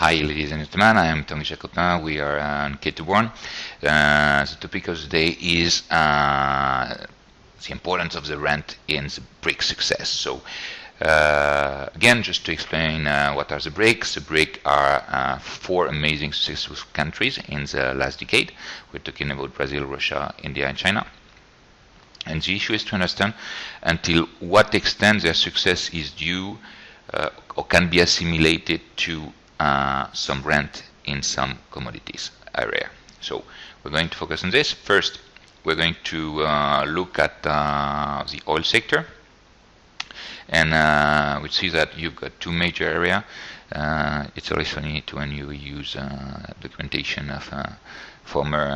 Hi, ladies and gentlemen, I am Tanguy Chacopin. We are on K2Born. The topic of the day is the importance of the rent in the BRIC success. So, again, just to explain what are the BRICs. The BRIC are four amazing successful countries in the last decade. We're talking about Brazil, Russia, India, and China. And the issue is to understand until what extent their success is due or can be assimilated to some rent in some commodities area. So we're going to focus on this. First, we're going to look at the oil sector, and we see that you've got two major areas. It's always funny when you use documentation of former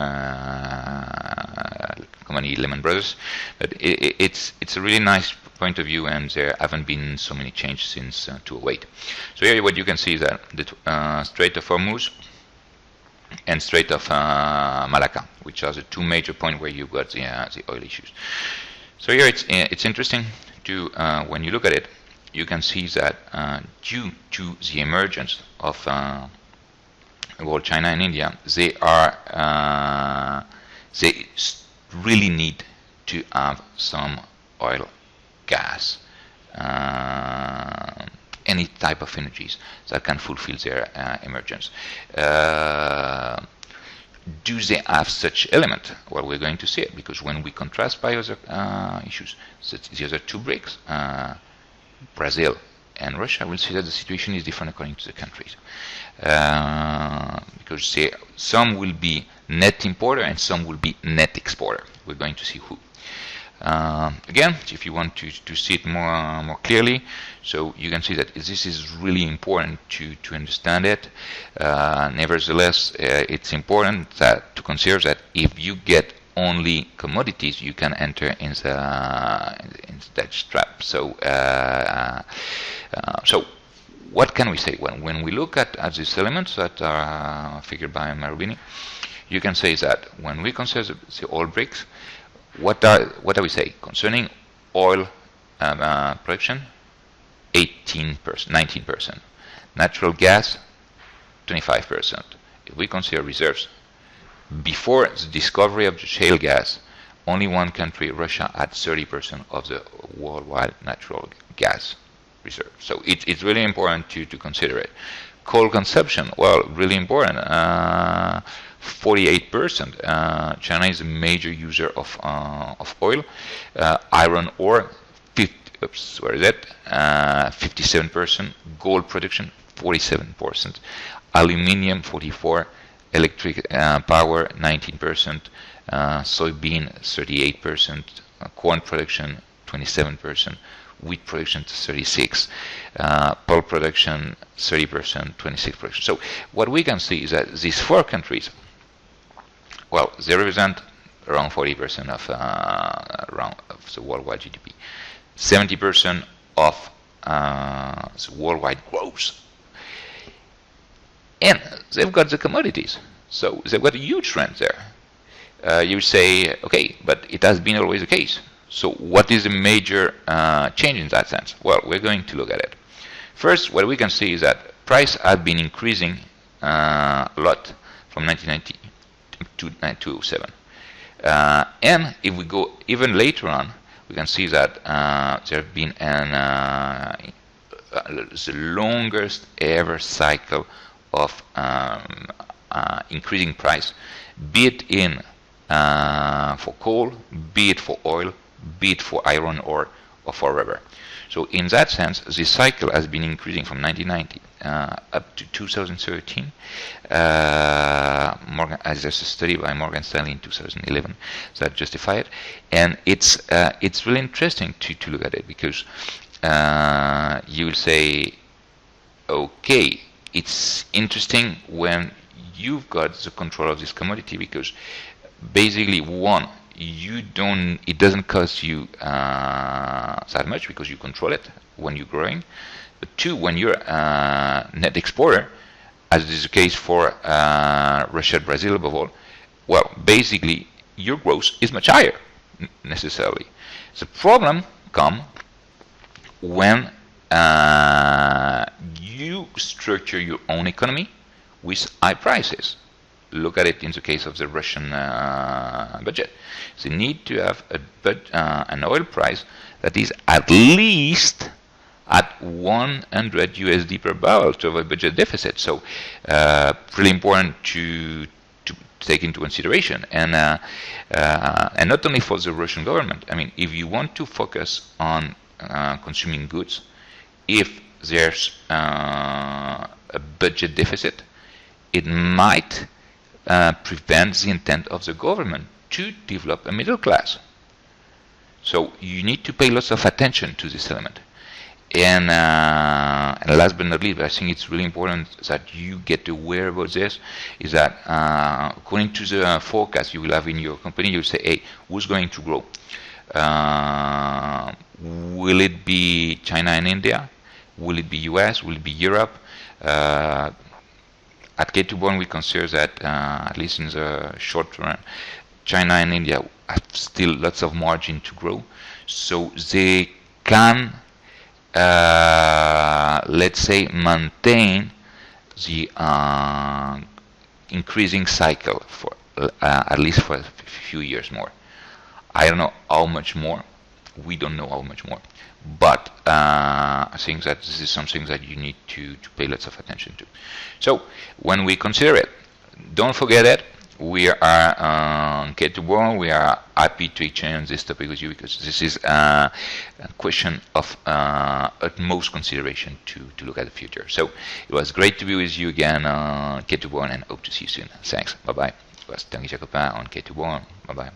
company Lehman Brothers, but it's a really nice point of view, and there haven't been so many changes since 2008. So here what you can see is that the Strait of Hormuz and Strait of Malacca, which are the two major points where you've got the oil issues. So here it's interesting to when you look at it, you can see that due to the emergence of both China and India, they really need to have some oil, gas, any type of energies that can fulfill their emergence. Do they have such element? Well, we're going to see it, because when we contrast by other issues, the other two BRICs, Brazil and Russia, we'll see that the situation is different according to the countries. Because some will be net importer and some will be net exporter. We're going to see who. Again, if you want to see it more clearly, so you can see that this is really important to understand it. Nevertheless, it's important to consider that if you get only commodities, you can enter in that trap. So, so what can we say? When we look at these elements that are figured by Marubini, you can say that when we consider the oil BRICs, what do we say concerning oil production? 18%, 19%. Natural gas, 25%. If we consider reserves, before the discovery of the shale gas, only one country, Russia, had 30% of the worldwide natural gas reserve. So it's really important to consider it. Coal consumption, well, really important. 48%. China is a major user of oil. Iron ore, 57%. Gold production, 47%. Aluminium, 44%. Electric power, 19%. Soybean, 38%. Corn production, 27%. Wheat production, 36%. Pulp production, 30%, 26%. So what we can see is that these four countries, well, they represent around 40% of the worldwide GDP, 70% of the worldwide growth, and they've got the commodities. So they've got a huge trend there. You say, okay, but it has been always the case. So what is the major change in that sense? Well, we're going to look at it. First, what we can see is that price had been increasing a lot from 1990 to 2007. And if we go even later on, we can see that there have been the longest ever cycle of increasing price, be it in for coal, be it for oil, be it for iron ore or for rubber. So in that sense, this cycle has been increasing from 1990 up to 2013. As there's a study by Morgan Stanley in 2011 that justify it, and it's really interesting to look at it, because you will say, okay, it's interesting when you've got the control of this commodity, because basically, one, it doesn't cost you that much because you control it when you're growing. But two, when you're net exporter, as is the case for Russia and Brazil above all, well, basically your growth is much higher necessarily. The problem comes when you structure your own economy with high prices. Look at it in the case of the Russian budget. They need to have an oil price that is at least at 100 USD per barrel to have a budget deficit. So really important to take into consideration, and not only for the Russian government. I mean, if you want to focus on consuming goods, if there's a budget deficit, it might prevent the intent of the government to develop a middle class. So you need to pay lots of attention to this element. And last but not least, I think it's really important that you get aware about this, is that according to the forecast you will have in your company, you'll say, hey, who's going to grow? Will it be China and India? Will it be US? Will it be Europe? At K2Born, we consider that, at least in the short run, China and India have still lots of margin to grow. So they can, let's say, maintain the increasing cycle for at least for a few years more. I don't know how much more. We don't know how much more. But I think that this is something that you need to pay lots of attention to. So when we consider it, don't forget it. We are on K2Born. We are happy to exchange this topic with you, because this is a question of utmost consideration to look at the future. So it was great to be with you again on K2Born, and hope to see you soon. Thanks. Bye bye. It was Tanguy Jacopin on K2Born. Bye bye.